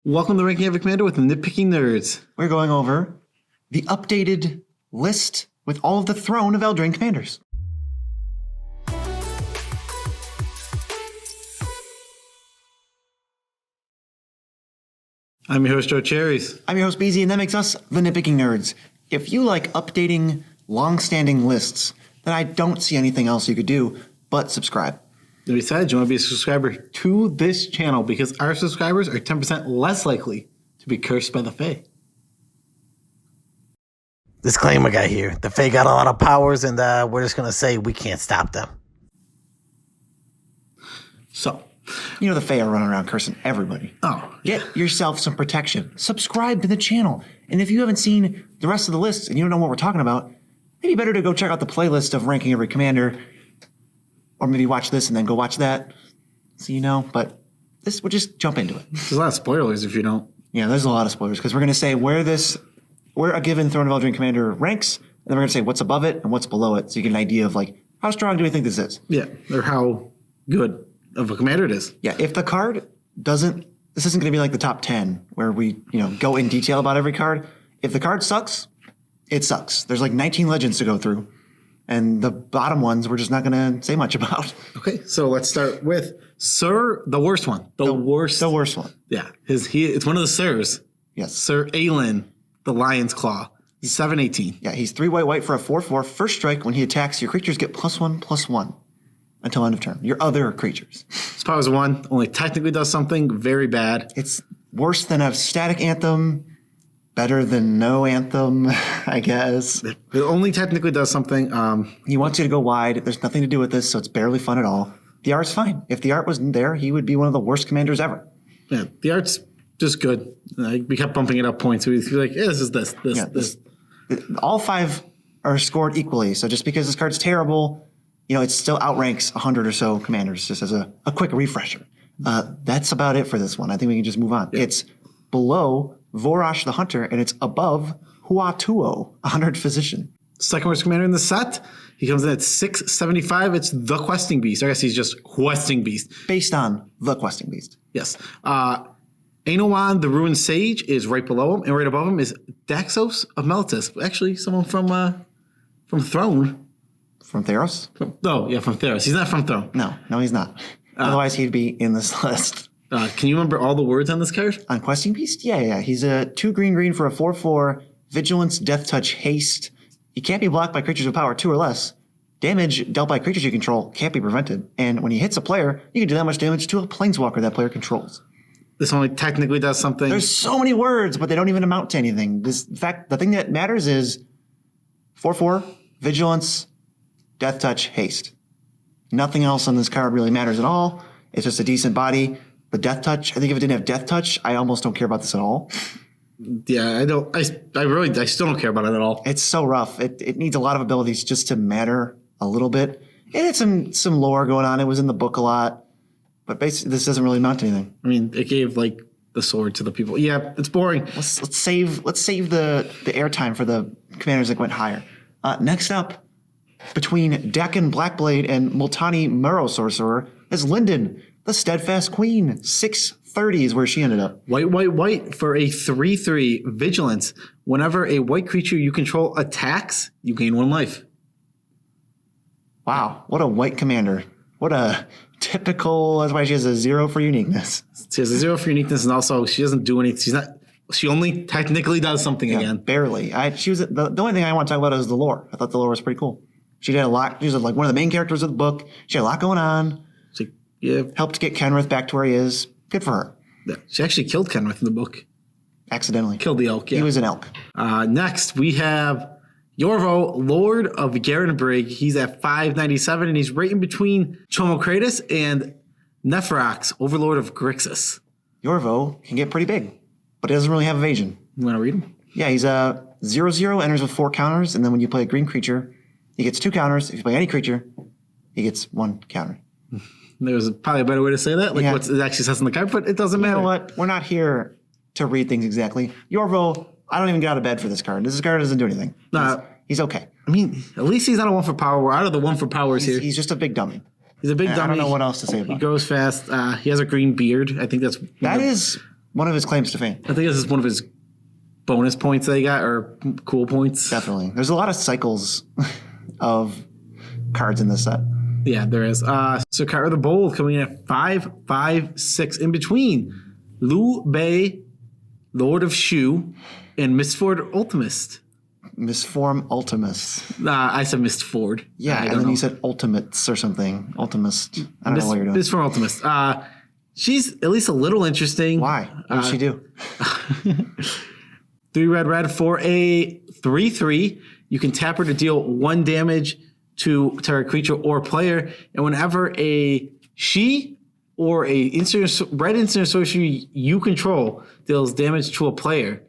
Welcome to Ranking Every Commander with the Nitpicking Nerds. We're going over the updated list with all of the Throne of Eldraine commanders. I'm your host, Joe Cherries. I'm your host, BZ, and that makes us the Nitpicking Nerds. If you like updating long-standing lists, then I don't see anything else you could do but subscribe. And besides, you want to be a subscriber to this channel because our subscribers are 10% less likely to be cursed by the Fae. Disclaimer guy here. The Fae got a lot of powers, and we're just going to say we can't stop them. So, You know the Fae are running around cursing everybody. oh, Get yourself some protection. Subscribe to the channel. And if you haven't seen the rest of the lists and you don't know what we're talking about, maybe better to go check out the playlist of Ranking Every Commander. Or maybe watch this and then go watch that. So you know, but we'll just jump into it. there's a lot of spoilers if you don't. Yeah, there's a lot of spoilers because we're going to say where a given Throne of Eldraine commander ranks, and then we're going to say what's above it and what's below it, so you get an idea of like how strong do we think this is. Yeah, or how good of a commander it is. Yeah, if the card doesn't, this isn't going to be like the top 10 where we go in detail about every card. If the card sucks, it sucks. There's like 19 legends to go through, and the bottom ones we're just not going to say much about. Okay, so let's start with Sir, the worst one. The worst. The worst one. Yeah, it's one of the Sirs. Yes. Sir Aelin, the Lion's Claw. 7/18. Yeah, he's 3 white for a 4/4. First strike, when he attacks, your creatures get +1/+1 until end of turn. Your other creatures. His power's 1, only technically does something very bad. It's worse than a static anthem, better than no anthem, I guess. It only technically does something. He wants you to go wide. There's nothing to do with this, so it's barely fun at all. The art's fine. If the art wasn't there, he would be one of the worst commanders ever. Yeah, the art's just good. We kept bumping it up points. We feel like, this is this. All 5 are scored equally, so just because this card's terrible, it still outranks 100 or so commanders, just as a quick refresher. That's about it for this one. I think we can just move on. Yeah. It's below Vorosh the Hunter, and it's above Huatuo, 100 Physician. Second worst commander in the set. He comes in at 675. It's the Questing Beast. I guess he's just Questing Beast. Based on the Questing Beast. Yes. Ainoan, the Ruined Sage, is right below him, and right above him is Daxos of Mellitus. Actually, someone from Throne. From Theros? From Theros. He's not from Throne. No, he's not. Otherwise, he'd be in this list. Can you remember all the words on this card? On Questing Beast? Yeah. He's a 2 green for a 4/4, Vigilance, Death Touch, Haste. He can't be blocked by creatures with power 2 or less. Damage dealt by creatures you control can't be prevented. And when he hits a player, you can do that much damage to a planeswalker that player controls. This only technically does something. There's so many words, but they don't even amount to anything. In fact, the thing that matters is 4/4, Vigilance, Death Touch, Haste. Nothing else on this card really matters at all. It's just a decent body. The Death Touch, I think if it didn't have Death Touch, I almost don't care about this at all. Yeah, I don't. I still don't care about it at all. It's so rough. It needs a lot of abilities just to matter a little bit. It had some lore going on. It was in the book a lot, but basically this doesn't really amount to anything. I mean, it gave like the sword to the people. Yeah, it's boring. Let's save the airtime for the commanders that went higher. Next up, between Dakin Blackblade and Multani Muro Sorcerer, is Linden, the Steadfast Queen. 630 is where she ended up. White for a 3/3 Vigilance. Whenever a white creature you control attacks, you gain 1 life. Wow, what a white commander. What a typical, that's why she has a 0 for uniqueness. She has a 0 for uniqueness, and also she doesn't do anything. She only technically does something again. Barely. She was the only thing I want to talk about is the lore. I thought the lore was pretty cool. She did a lot. She was like one of the main characters of the book. She had a lot going on. Helped get Kenrith back to where he is. Good for her. Yeah. She actually killed Kenrith in the book. Accidentally. Killed the elk, yeah. He was an elk. Next, we have Yorvo, Lord of Garenbrig. He's at 597, and he's right in between Chomokratus and Nephrox, Overlord of Grixis. Yorvo can get pretty big, but he doesn't really have evasion. You want to read him? Yeah, he's a 0/0, enters with 4 counters, and then when you play a green creature, he gets 2 counters. If you play any creature, he gets 1 counter. There's probably a better way to say that, what it actually says on the card, but it doesn't matter. You know what? We're not here to read things exactly. Yorvo, I don't even get out of bed for this card. This card doesn't do anything. He's okay. I mean, at least he's not a 1 for power. We're out of the 1 for powers here. He's just a big dummy. He's a big dummy. I don't know what else to say about him. He goes fast. He has a green beard. I think that is one of his claims to fame. I think this is one of his bonus points that he got, or cool points. Definitely. There's a lot of cycles of cards in this set. Yeah, there is. So Kyra the Bold coming in at 5/5/6 in between Liu Bei, Lord of Shu, and Mistford Ultimist. Misform Ultimus. I said Mistford. Yeah, and then you said Ultimates or something. Ultimist. I don't know what you're doing. Mistford Ultimist. She's at least a little interesting. Why? What did she do? 3 red for a 3/3. You can tap her to deal 1 damage to target creature or player, and whenever she or red instant sorcery you control deals damage to a player,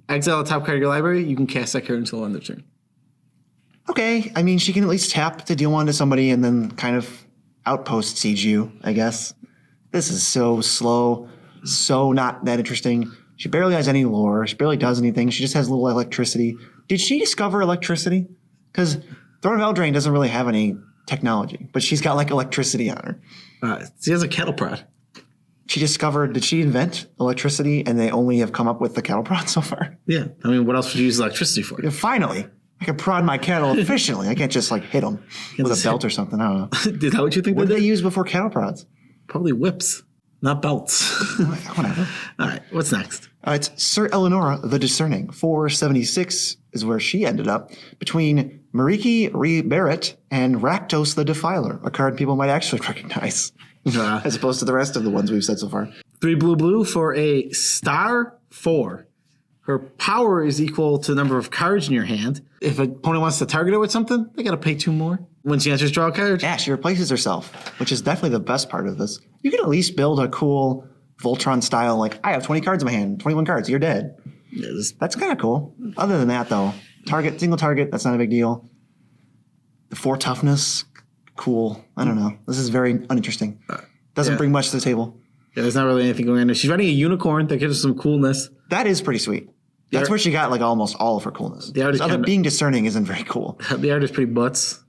exile a top card of your library. You can cast that card until end of turn. Okay, I mean, she can at least tap to deal 1 to somebody and then kind of outpost siege you, I guess. This is so slow, so not that interesting. She barely has any lore. She barely does anything. She just has a little electricity. Did she discover electricity? Because Throne of Eldraine doesn't really have any technology, but she's got like electricity on her. She has a cattle prod. Did she invent electricity and they only have come up with the cattle prod so far? Yeah. I mean, what else would you use electricity for? Yeah, finally, I can prod my cattle efficiently. I can't just like hit them with a belt or something. I don't know. Is that what you think What they did they did? use before cattle prods? Probably whips, not belts. Whatever. All right. What's next? It's Sir Eleonora the Discerning. 476 is where she ended up between Mariki Barrett and Rakdos the Defiler, a card people might actually recognize, as opposed to the rest of the ones we've said so far. 3 blue for a star 4. Her power is equal to the number of cards in your hand. If an opponent wants to target her with something, they got to pay 2 more. When she enters, draw a card. Yeah, she replaces herself, which is definitely the best part of this. You can at least build a cool Voltron style, like, I have 20 cards in my hand, 21 cards, you're dead. Yeah, That's kind of cool. Other than that, though, single target, that's not a big deal. The 4 toughness, cool. I don't know. This is very uninteresting. Doesn't bring much to the table. Yeah, there's not really anything going on there. She's running a unicorn that gives her some coolness. That is pretty sweet. That's where she got like almost all of her coolness. Being discerning isn't very cool. The art is pretty butts.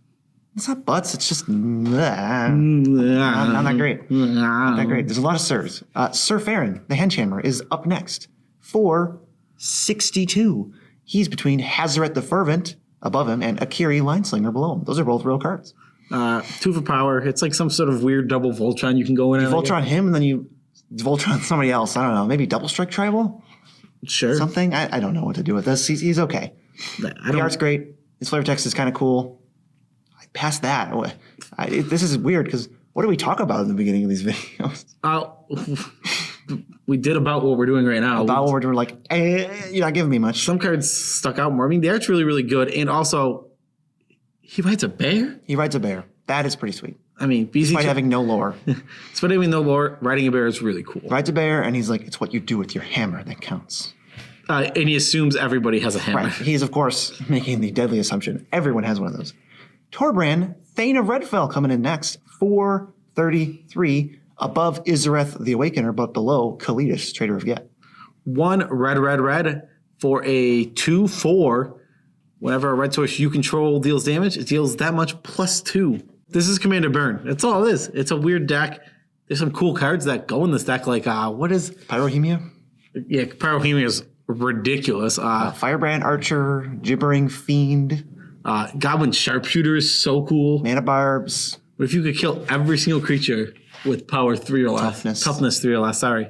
It's not butts. It's just not that great. Not that great. There's a lot of Sirs. Serf Arryn, the Henchhammer, is up next. 4/62. He's between Hazaret the Fervent above him and Akiri Lineslinger below him. Those are both real cards. 2 for power. It's like some sort of weird double Voltron you can go in. You Voltron him and then you Voltron somebody else. I don't know. Maybe Double Strike Tribal? Sure. Something? I don't know what to do with this. He's okay. The art's great. His flavor text is kind of cool. Past that, this is weird because what do we talk about in the beginning of these videos? We did about what we're doing right now. About what we're doing, like, you're not giving me much. Some cards stuck out more. I mean, the art's really, really good. And also, he rides a bear? He rides a bear. That is pretty sweet. I mean, despite having no lore. Despite having no lore, riding a bear is really cool. Rides a bear, and he's like, it's what you do with your hammer that counts. And he assumes everybody has a hammer. Right. He's, of course, making the deadly assumption. Everyone has one of those. Torbrand, Thane of Redfell coming in next. 4/33, above Izareth the Awakener, but below Kalidas, Trader of Get. 1 red for a 2/4. Whenever a red source you control deals damage, it deals that much plus 2. This is Commander Burn. That's all it is. It's a weird deck. There's some cool cards that go in this deck, like what is Pyrohemia? Yeah, Pyrohemia is ridiculous. Firebrand Archer, Gibbering Fiend. Goblin Sharpshooter is so cool. Mana Barbs. But if you could kill every single creature with power 3 or less, toughness 3 or less, sorry,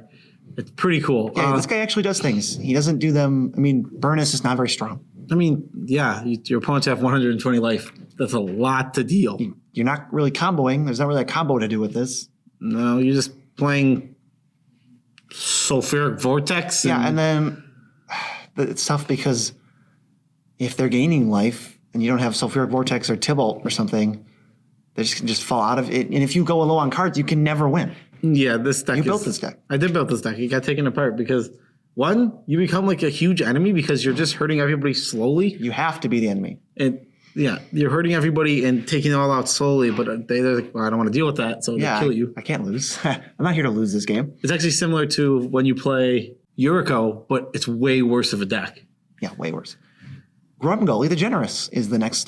it's pretty cool. Yeah, this guy actually does things. He doesn't do them. I mean, Burn is just not very strong. I mean, yeah, your opponents have 120 life. That's a lot to deal. You're not really comboing. There's not really a combo to do with this. No, you're just playing Sulfuric Vortex. And then it's tough because if they're gaining life and you don't have Sulfuric Vortex or Tybalt or something, they just can just fall out of it. And if you go low on cards, you can never win. Yeah, this deck. You built this deck. I did build this deck. It got taken apart because, one, you become like a huge enemy because you're just hurting everybody slowly. You have to be the enemy. And yeah, you're hurting everybody and taking it all out slowly, but they're like, well, I don't want to deal with that, so they kill you. I can't lose. I'm not here to lose this game. It's actually similar to when you play Yuriko, but it's way worse of a deck. Yeah, way worse. Grumgully the Generous is the next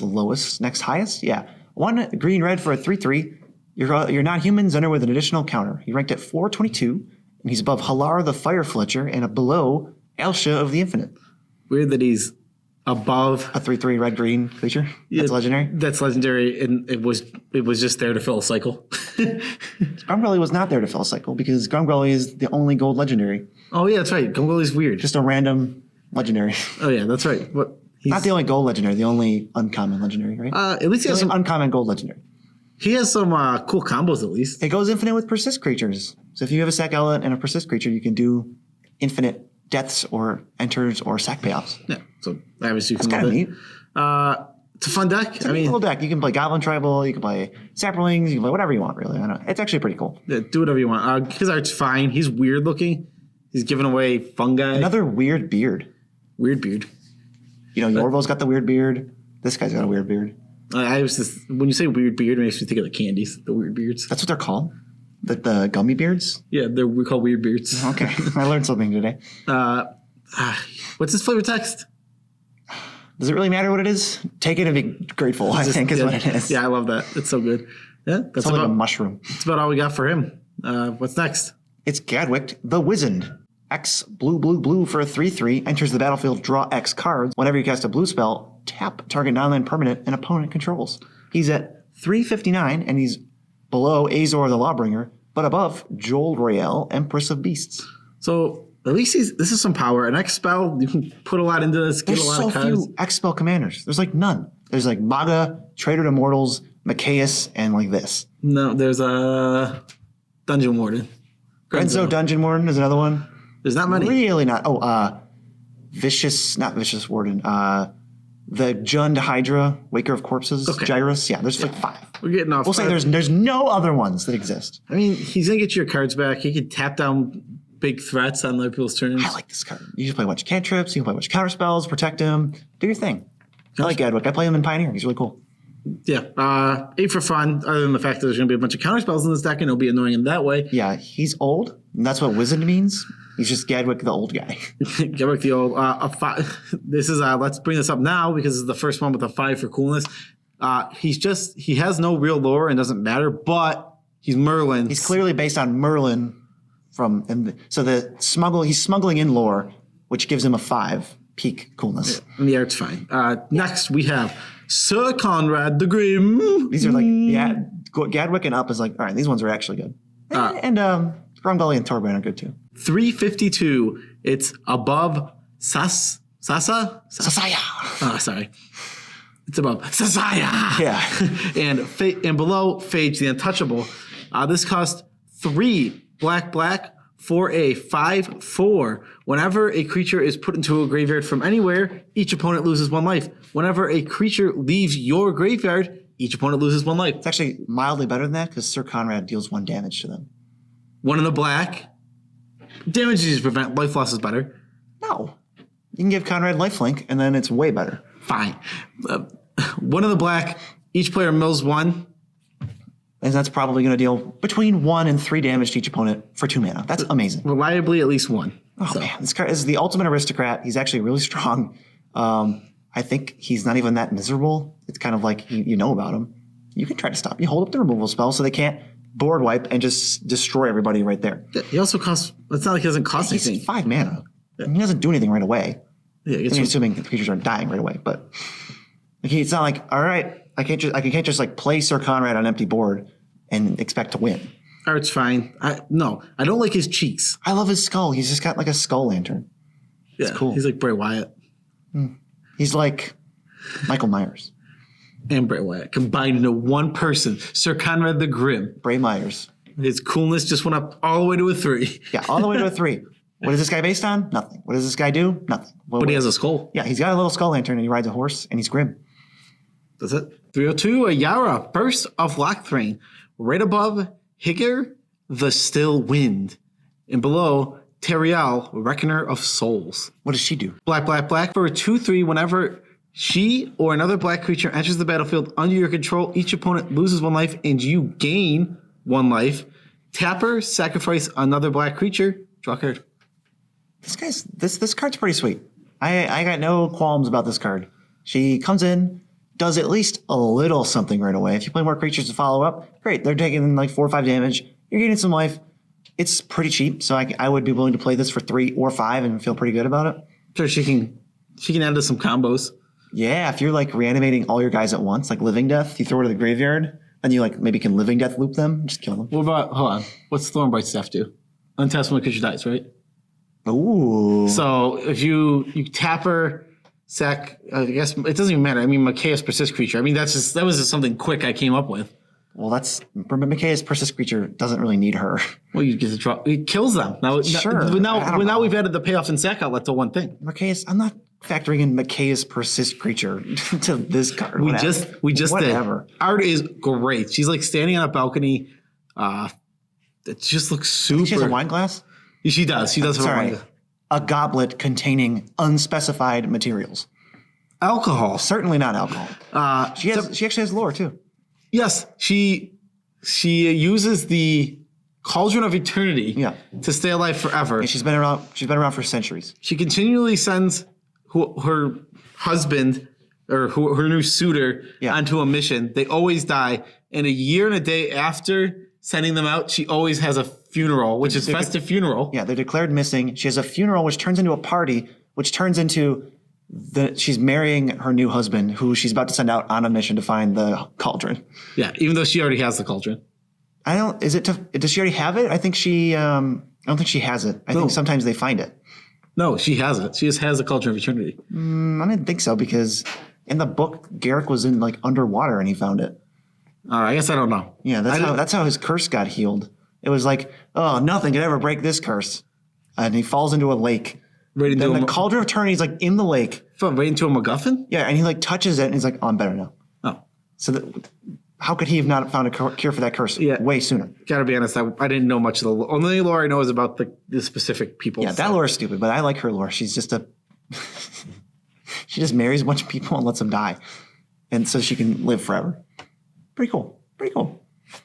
highest. Yeah. 1 green-red for a 3/3. Your non-humans enter with an additional counter. He ranked at 422, And he's above Halar the Fire Fletcher and below Elsha of the Infinite. Weird that he's above A 3/3 red-green creature. That's legendary. That's legendary, and it was just there to fill a cycle. Grumgully was not there to fill a cycle because Grumgully is the only gold legendary. Oh yeah, that's right. Gungoli's weird. Just a random legendary. Oh yeah, that's right. But he's Not the only gold legendary, the only uncommon legendary, right? at least he the has only some. uncommon gold legendary. He has some cool combos at least. It goes infinite with persist creatures. So if you have a sack element and a persist creature, you can do infinite deaths or enters or sack payoffs. Yeah, so obviously you can Kind love of it. neat. It's a fun deck. It's a neat little deck. You can play Goblin Tribal, you can play Saplings, you can play whatever you want, really. I don't know. It's actually pretty cool. Yeah, do whatever you want. His art's fine. He's weird looking. He's giving away fungi. Another weird beard. Weird beard. You know, Yorvo's got the weird beard. This guy's got a weird beard. I was just when you say weird beard, it makes me think of the candies, the weird beards. That's what they're called? The gummy beards? Yeah, we call weird beards. Okay. I learned something today. What's his flavor text? Does it really matter what it is? Take it and be grateful, I think is what it is. Yeah, I love that. It's so good. Yeah, It's like a mushroom. that's about all we got for him. What's next? It's Gatwick the Wizened X blue for a 3/3. Enters the battlefield, draw X cards. Whenever you cast a blue spell, tap target non-land permanent an opponent controls. He's at 359 and he's below Azor the Lawbringer, but above Joel Royale, Empress of Beasts. So at least this is some power. An X spell, you can put a lot into this, get There's a lot so of cards. few X spell commanders. There's like none. There's like Maga, Traitor to Mortals, Macias, and like this. No, there's a Dungeon Warden. Renzo Dungeon Warden is another one. There's not many. Really not. Oh, not Vicious Warden. The Jund Hydra, Waker of Corpses, Okay. Gyrus. Yeah, there's like 5. We're getting off. We'll say there's no other ones that exist. I mean, he's gonna get your cards back. He can tap down big threats on other people's turns. I like this card. You just play a bunch of cantrips. You can play a bunch of counter spells, protect him, do your thing. I like Gatwick. I play him in Pioneer. He's really cool. Yeah, 8 for fun. Other than the fact that there's gonna be a bunch of counter spells in this deck, and it'll be annoying in that way. Yeah, he's old. And that's what Wizard means. He's just Gatwick, the old guy. Get back the old. This is let's bring this up now because it's the first one with a 5 for coolness. He has no real lore and doesn't matter, but he's Merlin. He's clearly based on Merlin he's smuggling in lore, which gives him a 5 peak coolness. And the art's fine. Next we have Sir Conrad the Grim. These are like Gadwick and up is like, all right, these ones are actually good. And Grumgully and Torbrand are good too. 352. It's above Sasa. Sasaya. Oh, sorry. It's above Sasaya. Yeah. and below Phage the Untouchable. This costs 3 black for a 5/4. Whenever a creature is put into a graveyard from anywhere, each opponent loses 1 life. Whenever a creature leaves your graveyard, each opponent loses 1 life. It's actually mildly better than that because Sir Conrad deals 1 damage to them. 1 in the black. Damage is to prevent. Life loss is better. No. You can give Conrad lifelink and then it's way better. Fine. 1 in the black. Each player mills 1. And that's probably going to deal between 1 and 3 damage to each opponent for 2 mana. That's amazing. Reliably at least 1. Oh, man. This card is the ultimate aristocrat. He's actually really strong. I think he's not even that miserable. It's kind of like you know about him. You can try to stop. You hold up the removal spell so they can't board wipe and just destroy everybody right there. He also costs. It's not like he doesn't cost He's anything. 5 mana. He doesn't do anything right away. Yeah, I mean, assuming the creatures aren't dying right away, but it's not like, all right, I can't just like play Sir Conrad on an empty board and expect to win. Art's fine. I don't like his cheeks. I love his skull. He's just got like a skull lantern. Yeah, it's cool. He's like Bray Wyatt He's like Michael Myers. and Bray Wyatt combined into one person. Sir Conrad the Grim. Bray Myers. His coolness just went up all the way to a 3. Yeah, all the way to a 3. What is this guy based on? Nothing. What does this guy do? Nothing. But he has a skull. Yeah, he's got a little skull lantern and he rides a horse and he's grim. That's it. 302, a Yara, Burst of Lockthrain. Right above Higger, the Still Wind. And below, Teriel, Reckoner of Souls. What does she do? Black for a 2/3. Whenever she or another black creature enters the battlefield under your control, each opponent loses 1 life and you gain 1 life. Tap her, sacrifice another black creature, draw a card. This card's pretty sweet. I got no qualms about this card. She comes in, does at least a little something right away. If you play more creatures to follow up, great. They're taking like 4 or 5 damage. You're getting some life. It's pretty cheap, so I would be willing to play this for 3 or 5 and feel pretty good about it. Sure, she can add to some combos. Yeah, if you're like reanimating all your guys at once, like Living Death, you throw her to the graveyard, then you like maybe can Living Death loop them, just kill them. What about, hold on, what's Thornbright Staff do? Untap when a creature dies, right? Ooh. So if you tap her, sack, I guess it doesn't even matter. I mean, Micaiah's Persist creature. I mean, that was just something quick I came up with. Well, Micaiah's Persist creature doesn't really need her. Well, you get to draw. It kills them. Sure. But I don't know. now we've added the payoff and sack outlet to one thing. I'm not factoring in Micaiah's Persist creature to this card. We just Whatever. did. Art is great. She's like standing on a balcony. It just looks super. She has a wine glass? She does. She does have a wine Sorry. glass. A goblet containing unspecified materials. Alcohol. Certainly not alcohol. She actually has lore too. Yes, she uses the Cauldron of Eternity to stay alive forever. And she's been around for centuries. She continually sends her husband or her new suitor onto a mission. They always die. And a year and a day after sending them out, she always has a funeral, which is festive funeral. Yeah, they're declared missing. She has a funeral, which turns into a party, which turns into she's marrying her new husband, who she's about to send out on a mission to find the cauldron. Yeah, even though she already has the cauldron. Does she already have it? I think I don't think she has it. I think sometimes they find it. No, she has it. She just has the Cauldron of Eternity. I didn't think so because in the book, Garrick was in like underwater and he found it. I guess I don't know. Yeah, that's how his curse got healed. It was like, oh, nothing could ever break this curse. And he falls into a lake. Right into then the Cauldron of Eternity is like in the lake. Right into a MacGuffin? Yeah, and he like touches it and he's like, oh, I'm better now. Oh. So how could he have not found a cure for that curse way sooner? Gotta be honest, I didn't know much of the lore. Only lore I know is about the specific people. Yeah, that lore is stupid, but I like her lore. She's just she just marries a bunch of people and lets them die. And so she can live forever. Pretty cool.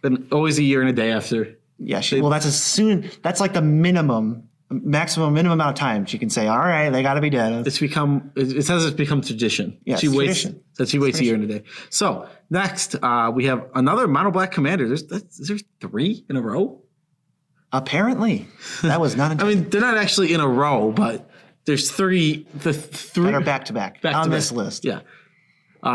And always a year and a day after. Yeah, that's like the maximum amount of time she can say, all right, they got to be dead. It says it's become tradition. Yeah, she waits a year and a day. So next, we have another mono black commander. Is there 3 in a row? Apparently, that was not. I mean, they're not actually in a row, but there's 3. The 3 that are back to back on this list. Yeah.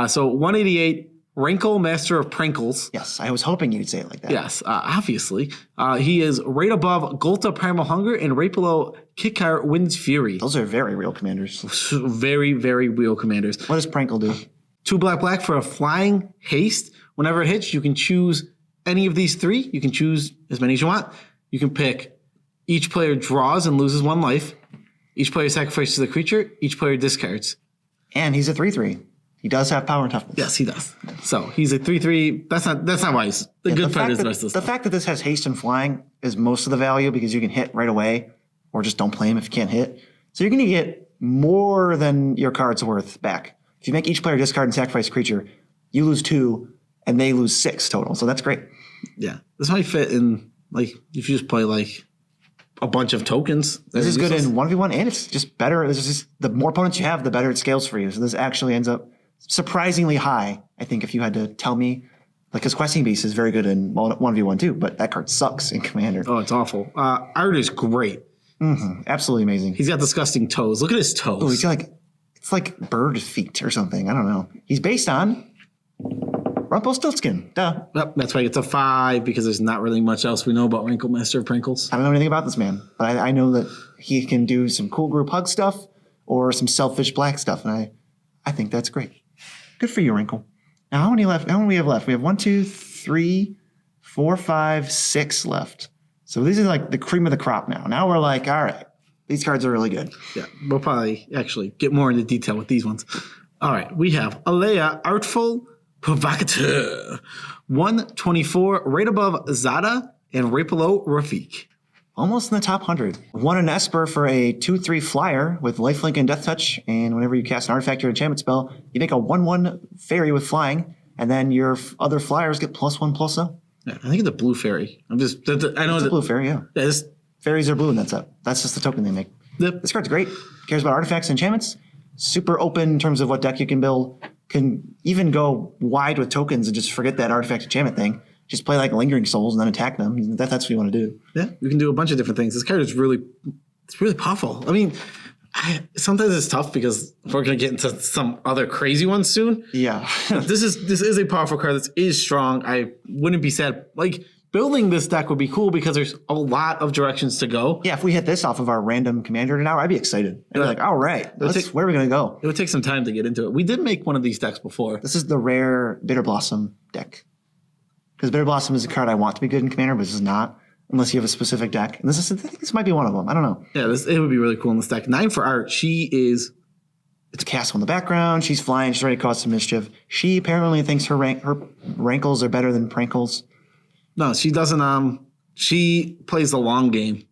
So 188. Wrinkle, Master of Prankles. Yes, I was hoping you'd say it like that. Yes, obviously. He is right above Golta Primal Hunger and right below Kikar Wind's Fury. Those are very real commanders. Very, very real commanders. What does Prankle do? 2 black for a flying haste. Whenever it hits, you can choose any of these 3. You can choose as many as you want. You can pick each player draws and loses 1 life. Each player sacrifices a creature. Each player discards. And he's a 3/3. He does have power and toughness. Yes, he does. So he's a 3/3. That's not why he's the good part is the rest of the stuff. The fact that this has haste and flying is most of the value because you can hit right away or just don't play him if you can't hit. So you're going to get more than your card's worth back. If you make each player discard and sacrifice a creature, you lose 2 and they lose 6 total. So that's great. Yeah. This might fit in, like, if you just play, like, a bunch of tokens. This is good in 1v1 and it's just better. It's just the more opponents you have, the better it scales for you. So this actually ends up surprisingly high, I think, if you had to tell me. Like, because Questing Beast is very good in 1v1 too, but that card sucks in Commander. Oh, it's awful. Art is great. Mm-hmm. Absolutely amazing. He's got disgusting toes. Look at his toes. Oh, he's like, it's like bird feet or something. I don't know. He's based on Rumpelstiltskin. Duh. Yep, that's why it's a 5 because there's not really much else we know about Wrinkle, Master of Prankles. I don't know anything about this man, but I know that he can do some cool group hug stuff or some selfish black stuff, and I think that's great. Good for you, Wrinkle. Now, how many left? How many we have left? We have 1, 2, 3, 4, 5, 6 left. So these are like the cream of the crop now. Now we're like, all right, these cards are really good. Yeah, we'll probably actually get more into detail with these ones. All right, we have Alea, Artful Provocateur. 124, right above Zada and right below Rafik. Almost in the top 100. Won an Esper for a 2/3 flyer with lifelink and death touch, and whenever you cast an artifact or enchantment spell, you make a 1/1 fairy with flying, and then your other flyers get +1/+0. Yeah, I think it's a blue fairy. I know it's a blue fairy, yeah. Fairies are blue and that's it. That's just the token they make. Yep. This card's great. Cares about artifacts and enchantments. Super open in terms of what deck you can build. Can even go wide with tokens and just forget that artifact enchantment thing. just play like Lingering Souls and then attack them. That's what you want to do. Yeah, you can do a bunch of different things. This card is really powerful. I mean, sometimes it's tough because we're going to get into some other crazy ones soon. Yeah. This is a powerful card. This is strong. I wouldn't be sad. Like, building this deck would be cool because there's a lot of directions to go. Yeah, if we hit this off of our random commander now, I'd be excited. I'd be like, all right, where are we going to go? It would take some time to get into it. We did make one of these decks before. This is the rare Bitter Blossom deck. Because Bitter Blossom is a card I want to be good in commander, but this is not. Unless you have a specific deck. And I think this might be one of them. I don't know. Yeah, it would be really cool in this deck. 9 for art. It's a castle in the background. She's flying. She's ready to cause some mischief. She apparently thinks her rankles are better than prankles. No, she doesn't. She plays the long game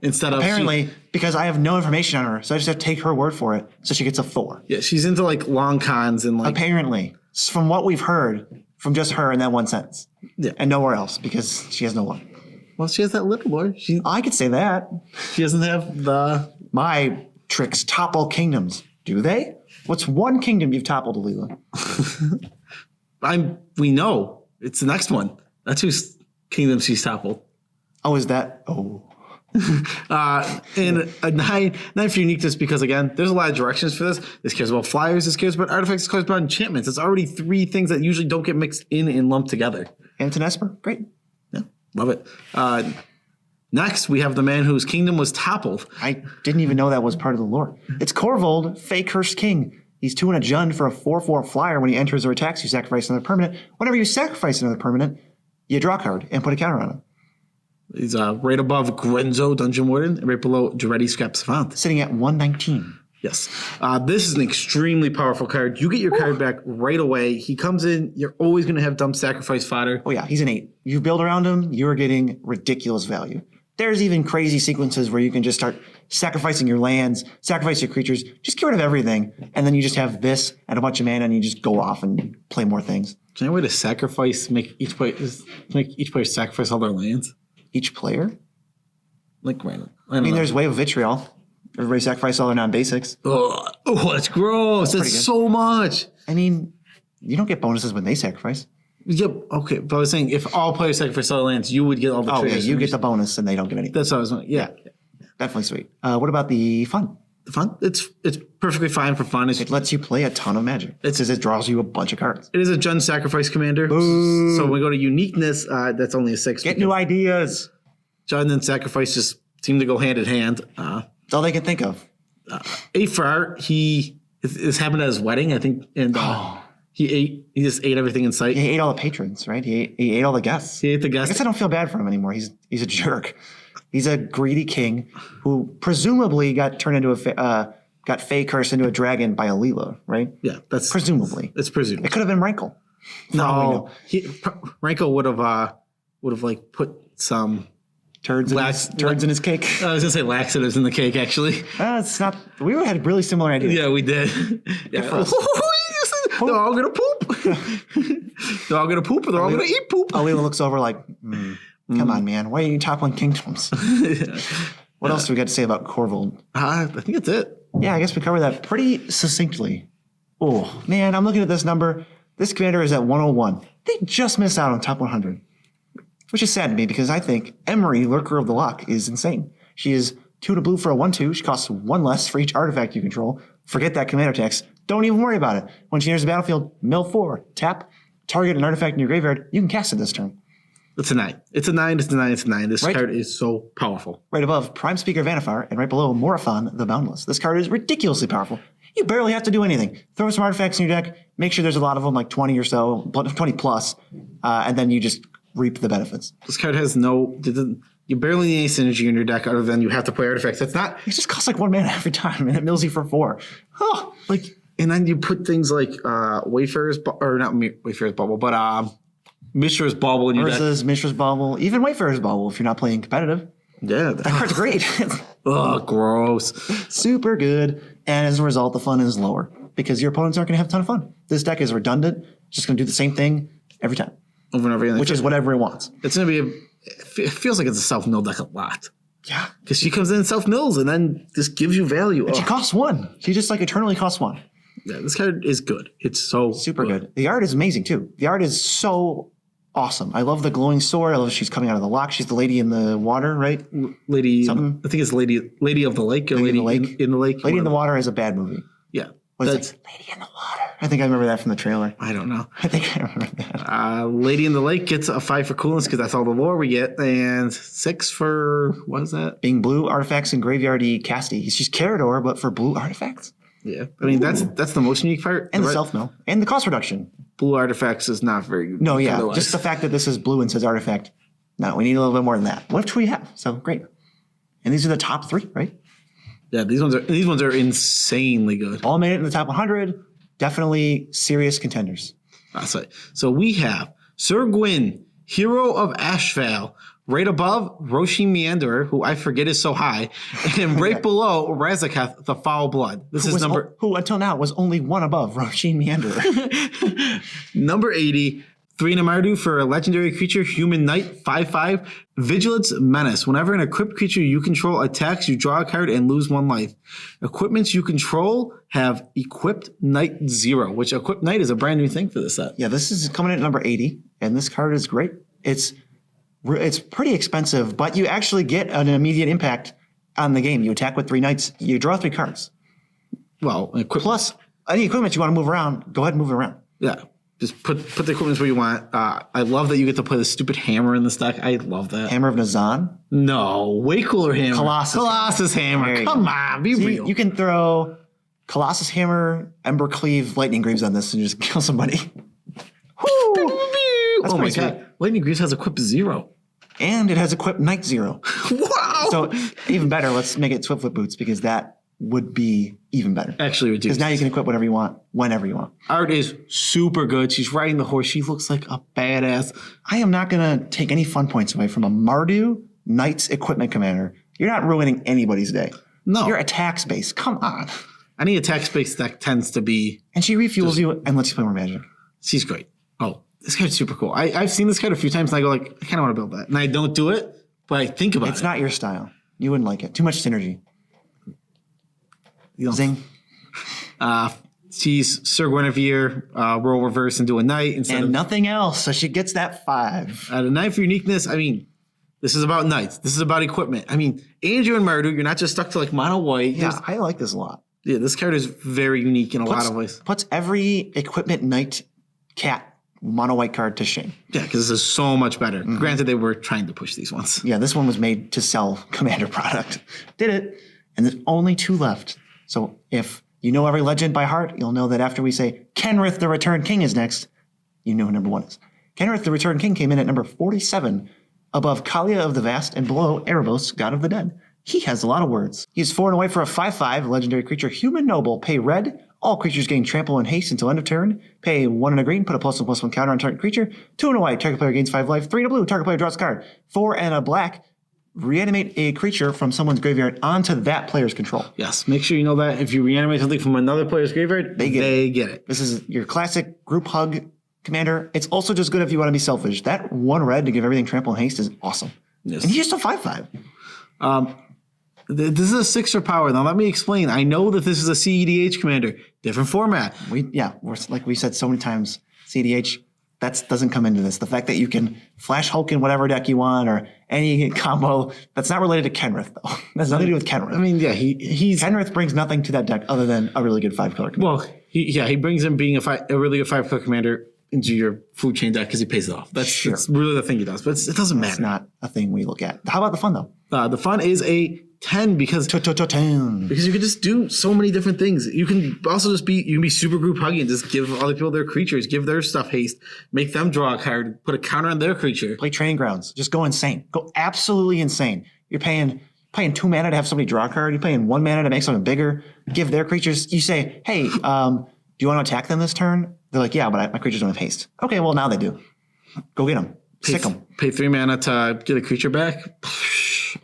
instead of apparently because I have no information on her, so I just have to take her word for it. So she gets a 4. Yeah, she's into like long cons and like apparently from what we've heard from just her in that one sentence. Yeah, and nowhere else because she has no one. Well, she has that little boy. I could say that. She doesn't have my tricks topple kingdoms. Do they? What's one kingdom you've toppled, Alila? We know it's the next one. That's whose kingdom she's toppled. Oh, is that? Oh. And a 9 for uniqueness because again, there's a lot of directions for this. This cares about flyers. This cares about artifacts. This cares about enchantments. It's already 3 things that usually don't get mixed in and lumped together. Antonesper, great. Yeah, love it. Next, we have the man whose kingdom was toppled. I didn't even know that was part of the lore. It's Corvold, Fey Cursed King. He's 2 and a Jund for a 4/4 flyer. When he enters or attacks, you sacrifice another permanent. Whenever you sacrifice another permanent, you draw a card and put a counter on him. He's right above Grenzo, Dungeon Warden, and right below Dreddy Scrap Savant. Sitting at 119. Yes. This is an extremely powerful card. You get your card back right away. He comes in. You're always going to have dumb sacrifice fodder. Oh, yeah. He's an 8. You build around him, you're getting ridiculous value. There's even crazy sequences where you can just start sacrificing your lands, sacrifice your creatures, just get rid of everything. And then you just have this and a bunch of mana and you just go off and play more things. Is there any way to sacrifice, make each player sacrifice all their lands? Each player? Like random. I mean, there's Wave of Vitriol. Everybody sacrifice all their non-basics. Oh, that's gross. That's so much. I mean, you don't get bonuses when they sacrifice. Yep. Okay. But I was saying if all players sacrifice all their lands, you would get all the triggers. Yeah, you get the bonus and they don't get anything. That's what I was saying. Yeah. Definitely sweet. What about the fun? The fun? It's perfectly fine for fun. It lets you play a ton of Magic. It draws you a bunch of cards. It is a Jund Sacrifice commander. Boo. So when we go to uniqueness, that's only a 6. Get new ideas. Jund and Sacrifice just seem to go hand in hand. That's all they can think of. 8 for art. This happened at his wedding, I think, and he just ate everything in sight. He ate all the patrons, right? He ate all the guests. He ate the guests. I guess I don't feel bad for him anymore. He's a jerk. He's a greedy king who presumably got turned into got Fey cursed into a dragon by Alila, right? Yeah, that's presumably. It's presumed. It could have been Rankle. No, Rankle would have like put some turds in his cake. I was gonna say laxatives in the cake. Actually, it's not. We had really similar ideas. Yeah, we did. Yeah. They're all gonna poop. They're all gonna poop, or they're all gonna eat poop. Alila looks over like, come on, man. Why are you toppling kingdoms? What else do we got to say about Corvold? I think that's it. Yeah, I guess we covered that pretty succinctly. Oh, man, I'm looking at this number. This commander is at 101. They just missed out on top 100, which is sad to me because I think Emery, Lurker of the Lock, is insane. She is 2 to blue for a 1/2. She costs 1 less for each artifact you control. Forget that commander tax. Don't even worry about it. When she enters the battlefield, mill 4, tap, target an artifact in your graveyard. You can cast it this turn. It's a 9. It's a 9. It's a 9. It's a 9. This card is so powerful. Right above, Prime Speaker Vannifar, and right below, Morophon the Boundless. This card is ridiculously powerful. You barely have to do anything. Throw some artifacts in your deck. Make sure there's a lot of them, like 20 or so, 20 plus, and then you just reap the benefits. This card has you barely need any synergy in your deck other than you have to play artifacts. That's not. It just costs like 1 mana every time, and it mills you for 4. Oh, and then you put things like Wayfarer's Bubble, but Mishra's Bauble in your deck. Mishra's Bauble, even Wayfarer's Bauble if you're not playing competitive. Yeah. That card's great. Oh, gross. Super good. And as a result, the fun is lower because your opponents aren't going to have a ton of fun. This deck is redundant. It's just going to do the same thing every time. Over and over again. Which is whatever it wants. It's going to be it feels like it's a self-mill deck a lot. Yeah. Because she comes in and self-mills and then just gives you value. And she costs 1. She just eternally costs 1. Yeah, this card is good. It's so super good. The art is amazing too. The art is so awesome. I love the glowing sword. I love she's coming out of the lock. She's the lady in the water, right? Lady, Something? I think it's Lady of the Lake or Lady in the Lake? in the Lake. Lady in the Water is a bad movie. Yeah. What is it? Lady in the Water. I think I remember that from the trailer. I don't know. I think I remember that. Lady in the Lake gets a 5 for coolness because that's all the lore we get, and 6 for what is that? Being blue artifacts and graveyardy casty. She's Carador, but for blue artifacts. Yeah, I mean that's the most unique part. And the self-mill. And the cost reduction. Blue artifacts is not very good. No, yeah. Otherwise. Just the fact that this is blue and says artifact. No, we need a little bit more than that. Which we have. So great. And these are the top 3, right? Yeah, these ones are insanely good. All made it in the top 100. Definitely serious contenders. That's right. So we have Sir Gwyn, Hero of Ashvale. Right above, Roshi Meanderer, who I forget is so high, and right below, Razaketh, the Foul Blood. This is who until now was only one above Roshi Meanderer. Number 80, 3 Namardu for a legendary creature, Human Knight, 5/5, Vigilance Menace. Whenever an equipped creature you control attacks, you draw a card and lose 1 life. Equipments you control have Equipped Knight 0, which Equipped Knight is a brand new thing for this set. Yeah, this is coming in at number 80, and this card is great. It's pretty expensive, but you actually get an immediate impact on the game. You attack with 3 knights, you draw 3 cards. Well, Plus, any equipment you want to move around, go ahead and move it around. Yeah. Just put the equipment where you want. I love that you get to play the stupid hammer in this deck. I love that. Hammer of Nazan? No, way cooler hammer. Colossus Hammer. Come on, be real. You can throw Colossus Hammer, Ember Cleave, Lightning Greaves on this and just kill somebody. Oh my sweet. god. Lightning Greaves has Equipped 0. And it has Equipped Knight 0. Wow. So even better, let's make it Swiftfoot Boots because that would be even better. Actually reduced. Because now you can equip whatever you want, whenever you want. Art is super good. She's riding the horse. She looks like a badass. I am not going to take any fun points away from a Mardu Knight's Equipment Commander. You're not ruining anybody's day. No. You're attack space. Come on. Any attack space deck tends to be... And she refuels you and lets you play more Magic. She's great. Oh, this card's super cool. I've seen this card a few times and I go like, I kind of want to build that. And I don't do it, but I think about it. It's not your style. You wouldn't like it. Too much synergy. Zing. She's Sir Guinevere, roll reverse and do a knight instead of nothing else. So she gets that 5. At a 9 for uniqueness. I mean, this is about knights. This is about equipment. I mean, Andrew and Mardu, you're not just stuck to like mono white. Yeah, I like this a lot. Yeah, this card is very unique in a lot of ways. Puts every equipment knight cat mono white card to shame. Yeah, because this is so much better. Mm-hmm. Granted, they were trying to push these ones. Yeah, this one was made to sell Commander product. Did it. And there's only 2 left. So if you know every legend by heart, you'll know that after we say Kenrith the Returned King is next, you know who number 1 is. Kenrith the Returned King came in at number 47, above Kalia of the Vast and below Erebos, God of the Dead. He has a lot of words. He's 4 and away for a 5/5 legendary creature, Human Noble. Pay red. All creatures gain trample and haste until end of turn. Pay 1 and a green. Put a +1/+1 counter on target creature. 2 and a white. Target player gains 5 life. 3 and a blue. Target player draws a card. 4 and a black. Reanimate a creature from someone's graveyard onto that player's control. Yes, make sure you know that if you reanimate something from another player's graveyard, they get it. This is your classic group hug commander. It's also just good if you want to be selfish. That 1 red to give everything trample and haste is awesome. Yes. And he's just a 5/5. This is a 6 for power. Now let me explain. I know that this is a CEDH commander, different format. Like we said so many times, CEDH. That doesn't come into this. The fact that you can flash Hulk in whatever deck you want or any combo, that's not related to Kenrith, though. That's nothing to do with Kenrith. I mean, yeah, he's... Kenrith brings nothing to that deck other than a really good 5-color commander. Well, he brings in being a really good 5-color commander into your food chain deck because he pays it off. That's really the thing he does, but it doesn't matter. It's not a thing we look at. How about the fun, though? The fun is a 10 because you can just do so many different things. You can also you can be super group hugging and just give other people their creatures, give their stuff haste, make them draw a card, put a counter on their creature. Play Training Grounds. Just go insane. Go absolutely insane. You're paying 2 mana to have somebody draw a card. You're paying 1 mana to make something bigger. Give their creatures. You say, hey, do you want to attack them this turn? They're like, yeah, but my creatures don't have haste. Okay, well now they do. Go get them. Sick them. Pay 3 mana to get a creature back.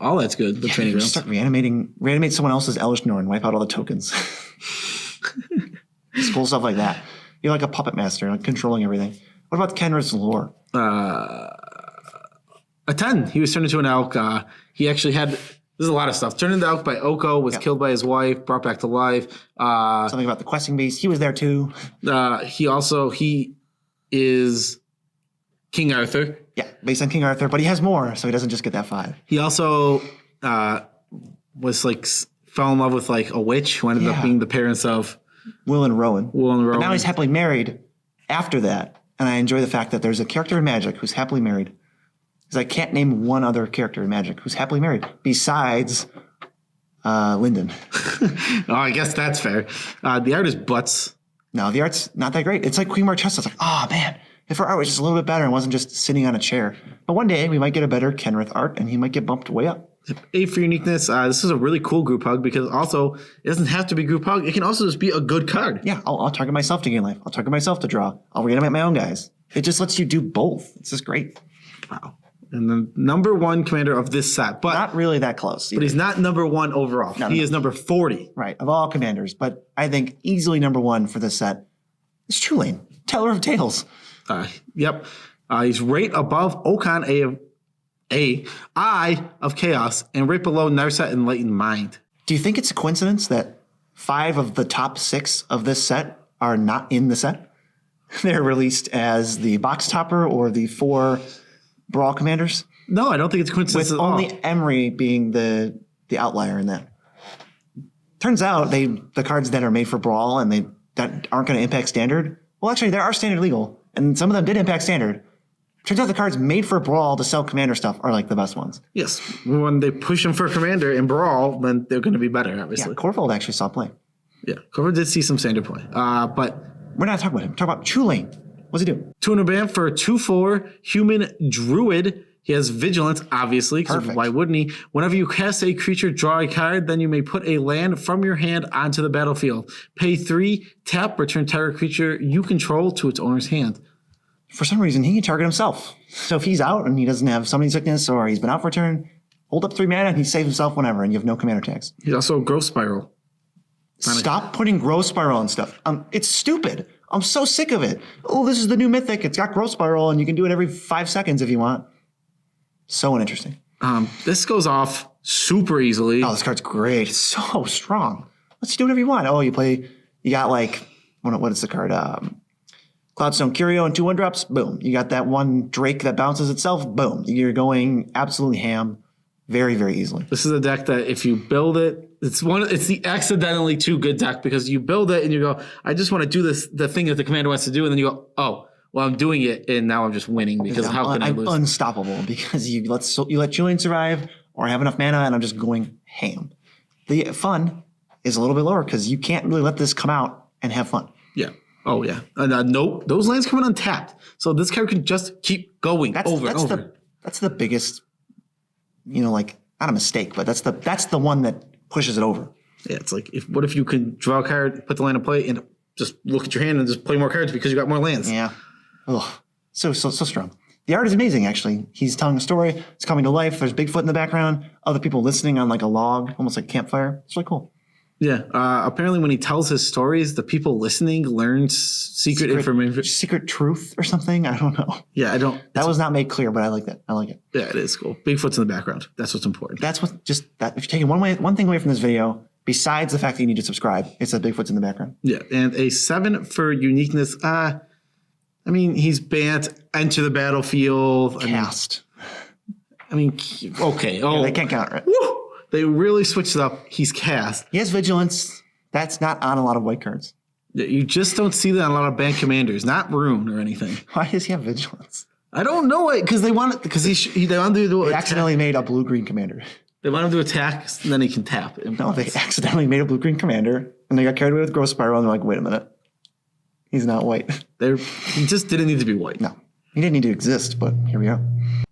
All that's good. The Training Grounds. Start reanimate someone else's Elish Norn, wipe out all the tokens. Just cool stuff like that. You're like a puppet master, like controlling everything. What about Kenrith's lore? A 10. He was turned into an elk. He actually had, there's a lot of stuff. Turned into elk by Oko, was killed by his wife, brought back to life. Something about the questing beast. He was there too. He is King Arthur. Yeah, based on King Arthur, but he has more, so he doesn't just get that 5. He also was like fell in love with like a witch who ended up being the parents of Will and Rowan. But now he's happily married after that, and I enjoy the fact that there's a character in Magic who's happily married. Because I can't name one other character in Magic who's happily married besides Lyndon. Oh, I guess that's fair. The art is butts. No, the art's not that great. It's like Queen Marchesa. It's like, oh man, if her art was just a little bit better and wasn't just sitting on a chair. But one day we might get a better Kenrith art, and he might get bumped way up. 8 for uniqueness. This is a really cool group hug because also it doesn't have to be group hug. It can also just be a good card. Yeah, I'll target myself to gain life. I'll target myself to draw. I'll reanimate my own guys. It just lets you do both. It's just great. Wow. And the number 1 commander of this set, but Not really that close. but he's not number 1 overall. He is number 40. Right, of all commanders. But I think easily number 1 for this set is Trulane, Teller of Tales. Yep. He's right above Okan, Eye of Chaos, and right below Narset Enlightened Mind. Do you think it's a coincidence that 5 of the top 6 of this set are not in the set? They're released as the box topper or the 4 Brawl commanders? No, I don't think it's a coincidence With at all. only Emery being the outlier in that. Turns out the cards that are made for Brawl and that aren't going to impact Standard, well, actually, there are Standard legal, and some of them did impact Standard. Turns out the cards made for Brawl to sell Commander stuff are like the best ones. Yes. When they push them for Commander in Brawl, then they're going to be better, obviously. Yeah, Corvold actually saw play. Yeah. Corver did see some Standard play. But We're not talking about him. We're talking about Trulane. What's he do? 200 band for a 2/4 human druid. He has vigilance, obviously, because Perfect. why wouldn't he? Whenever you cast a creature, draw a card, then you may put a land from your hand onto the battlefield. Pay 3, tap, return target creature you control to its owner's hand. For some reason, he can target himself. So if he's out and he doesn't have summoning sickness or he's been out for a turn, hold up 3 mana and he saves himself whenever and you have no commander tags. He's also a growth spiral. Stop putting growth spiral and stuff. It's stupid. I'm so sick of it. Oh, this is the new mythic. It's got growth spiral and you can do it every 5 seconds if you want. So uninteresting. This goes off super easily. Oh, this card's great. It's so strong. Let's do whatever you want. Oh, you got like, what is the card? Cloudstone Curio and 2 1-drops. Boom. You got that one Drake that bounces itself. Boom. You're going absolutely ham very, very easily. This is a deck that if you build it, it's the accidentally too good deck because you build it and you go, I just want to do the thing that the commander wants to do, and then you go, oh, well, I'm doing it, and now I'm just winning because how can I I'm lose? unstoppable because you let Julian survive or have enough mana, and I'm just going ham. The fun is a little bit lower because you can't really let this come out and have fun. Yeah. Oh, yeah. Nope. Those lands come in untapped. So this card can just keep going over and over. That's the biggest, like, not a mistake, but that's the one that pushes it over. Yeah, it's like, what if you could draw a card, put the land in play, and just look at your hand and just play more cards because you got more lands? Yeah. Oh, so strong. The art is amazing, actually. He's telling a story. It's coming to life. There's Bigfoot in the background. Other people listening on like a log, almost like a campfire. It's really cool. Yeah. Apparently, when he tells his stories, the people listening learn secret information. Secret truth or something. I don't know. Yeah, That was not made clear, but I like that. I like it. Yeah, it is cool. Bigfoot's in the background. That's what's important. That's what if you're taking one thing away from this video, besides the fact that you need to subscribe, it's that Bigfoot's in the background. Yeah, and a 7 for uniqueness. He's banned. Enter the battlefield. Cast. Okay. Oh, Yeah, they can't counter it. woo! They really switched it up. He's cast. He has vigilance. That's not on a lot of white cards. You just don't see that on a lot of banned commanders. Not Rune or anything. Why does he have vigilance? I don't know it because they want it because they want to do They accidentally made a blue-green commander. They want him to attack, and then he can tap. No, they accidentally made a blue-green commander, and they got carried away with growth spiral, and they're like, wait a minute. He's not white. He just didn't need to be white. No, he didn't need to exist, but here we are.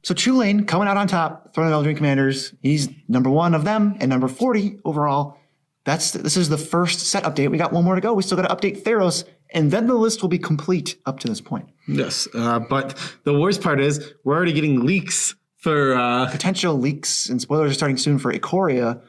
So Trulane coming out on top, throwing Eldraine commanders. He's number 1 of them and number 40 overall. This is the first set update. We got one more to go. We still got to update Theros, and then the list will be complete up to this point. Yes, but the worst part is we're already getting leaks for Potential leaks and spoilers are starting soon for Ikoria.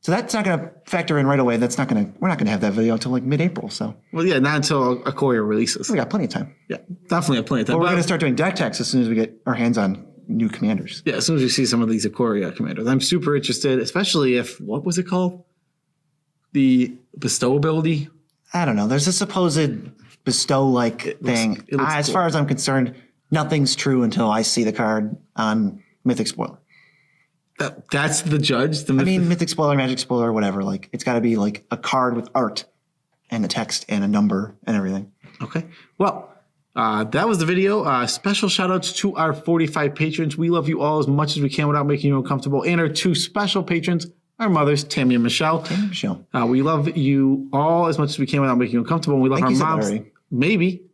So that's not going to factor in right away. We're not going to have that video until like mid-April. So well, yeah, not until Ikoria releases. we got plenty of time. Yeah, definitely have plenty of time. But we're going to start doing deck techs as soon as we get our hands on new commanders. Yeah, as soon as we see some of these Ikoria commanders, I'm super interested, especially if what was it called? The bestow ability. I don't know. There's a supposed bestow-like thing. it looks As cool. far as I'm concerned, nothing's true until I see the card on Mythic Spoiler. That's the judge. I mean, Mythic Spoiler, Magic Spoiler, whatever. Like, it's got to be like a card with art and a text and a number and everything. Okay. Well, that was the video. Special shout outs to our 45 patrons. We love you all as much as we can without making you uncomfortable. And our 2 special patrons, our mothers, Tammy and Michelle. We love you all as much as we can without making you uncomfortable. And we love our moms. Maybe,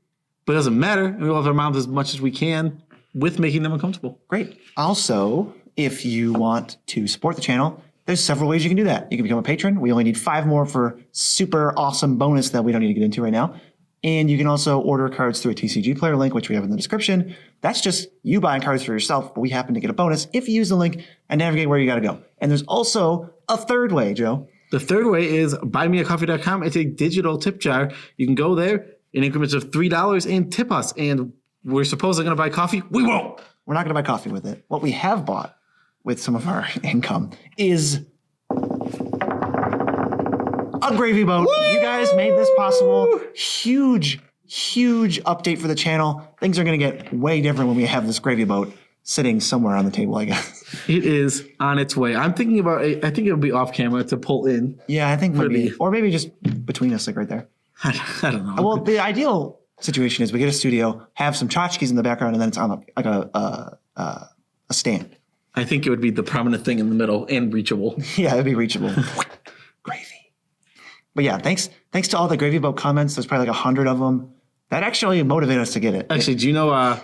but it doesn't matter. And we love our moms as much as we can with making them uncomfortable. Great. Also, if you want to support the channel, there's several ways you can do that. You can become a patron. We only need 5 more for super awesome bonus that we don't need to get into right now. And you can also order cards through a TCG player link, which we have in the description. That's just you buying cards for yourself, but we happen to get a bonus if you use the link and navigate where you got to go. And there's also a third way, Joe. The third way is buymeacoffee.com. It's a digital tip jar. You can go there in increments of $3 and tip us. And we're supposedly going to buy coffee. We won't. We're not going to buy coffee with it. What we have bought with some of our income is a gravy boat. Woo! You guys made this possible. Huge update for the channel. Things are going to get way different when we have this gravy boat sitting somewhere on the table, I guess. It is on its way. I'm thinking about it. I think it'll be off camera to pull in. Yeah, I think maybe. Or maybe just between us, like right there. I don't know. Well, the ideal situation is we get a studio, have some tchotchkes in the background, and then it's on a stand. I think it would be the prominent thing in the middle and reachable. Yeah, it'd be reachable. Gravy. But yeah, thanks to all the Gravy Boat comments. There's probably like 100 of them. That actually motivated us to get it. Actually, do you know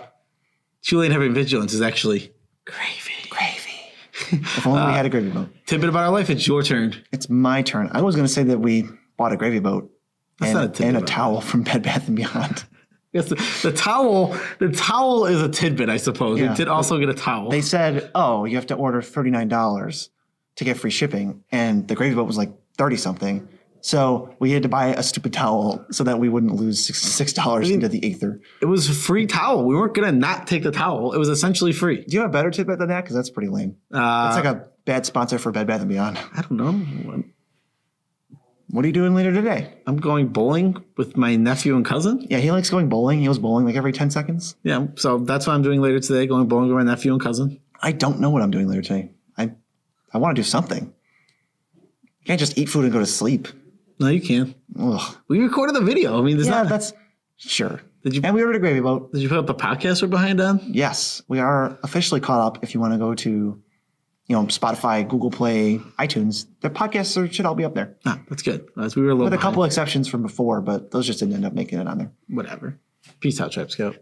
Julian having vigilance is actually gravy. If only we had a Gravy Boat. Tidbit about our life, it's your turn. It's my turn. I was going to say that we bought a Gravy Boat and a towel from Bed Bath & Beyond. Yes, the towel is a tidbit, I suppose. Yeah, we did also get a towel. They said, oh, you have to order $39 to get free shipping. And the Gravy Boat was like 30-something. So we had to buy a stupid towel so that we wouldn't lose $6 into the ether. It was a free towel. We weren't going to not take the towel. It was essentially free. Do you have a better tidbit than that? Because that's pretty lame. It's like a bad sponsor for Bed Bath & Beyond. I don't know. What are you doing later today? I'm going bowling with my nephew and cousin. Yeah, he likes going bowling. He goes bowling like every 10 seconds. Yeah, so that's what I'm doing later today, going bowling with my nephew and cousin. I don't know what I'm doing later today. I want to do something. You can't just eat food and go to sleep. No, you can. Ugh. We recorded the video. I mean, that's sure. And we ordered a Gravy Boat. Did you put up the podcast we're behind on? Yes, we are officially caught up. If you want to go to, Spotify, Google Play, iTunes, the podcasts should all be up there. Ah, that's good. We were a little with a couple exceptions from before, but those just didn't end up making it on there. Whatever. Peace out, Tribe Scout.